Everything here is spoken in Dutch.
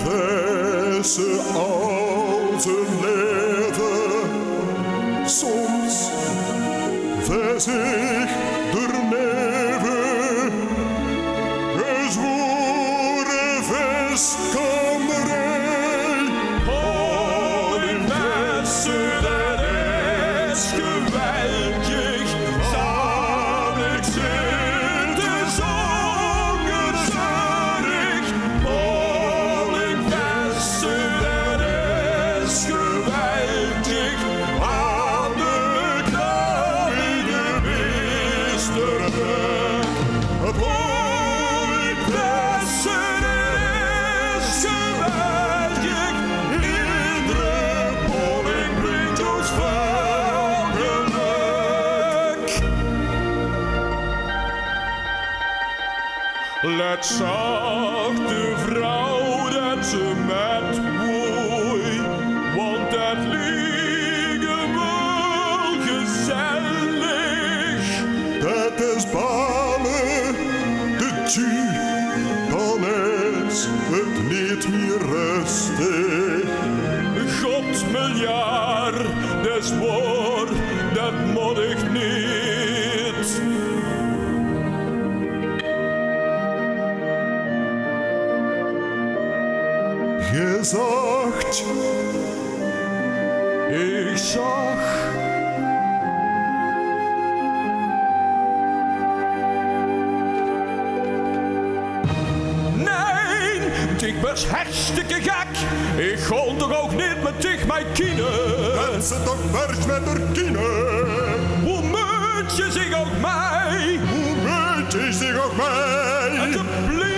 wijze als een leven. Soms wijs ik er neven, gezworen vestkamerij. Al in Westen, dat is geweldig, samen zitten zonder zorg. Al in Westen, dat is geweldig, aan de kleine Westerweg. Al in Westen, dat is geweldig, iedere polling brengt ons veel geluk. Let zacht de vrouw dat ze met woei, want dat liegen wel gezellig. Dat is balen, de tju, dan is het niet meer rustig. God miljard, dat is waar, dat moet ik niet. Je zag, Ik zag nee, ik was hartstikke gek. Ik kon toch ook niet met zich mijn kiezen. en ze toch vers met haar kiezen. Hoe moet je zich ook mij? Hoe weet je zich ook mij? Alsjeblieft.